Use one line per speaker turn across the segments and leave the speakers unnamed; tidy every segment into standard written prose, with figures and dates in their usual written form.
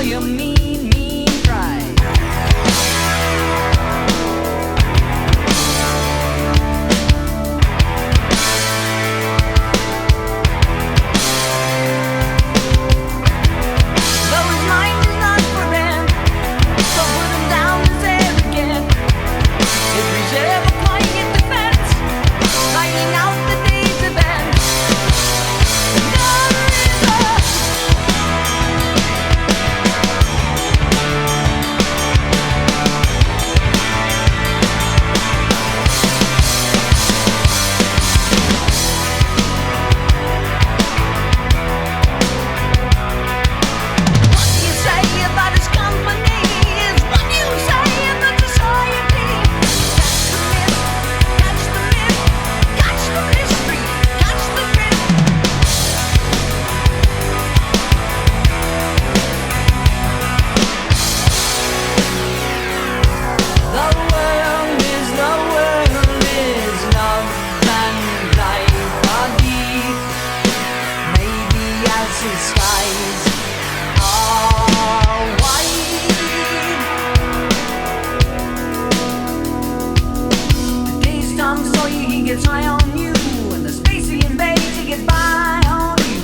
for your mean pride. Sawyer, he gets high on you, and the space he invades, he gets by on you.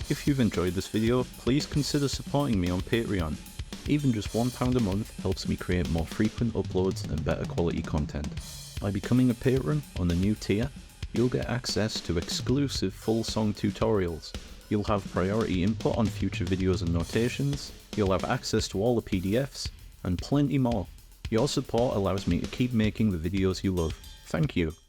If you've enjoyed this video, please consider supporting me on Patreon. Even just £1 a month helps me create more frequent uploads and better quality content. By becoming a patron on the new tier, you'll get access to exclusive full song tutorials. You'll have priority input on future videos and notations, you'll have access to all the PDFs, and plenty more. Your support allows me to keep making the videos you love. Thank you.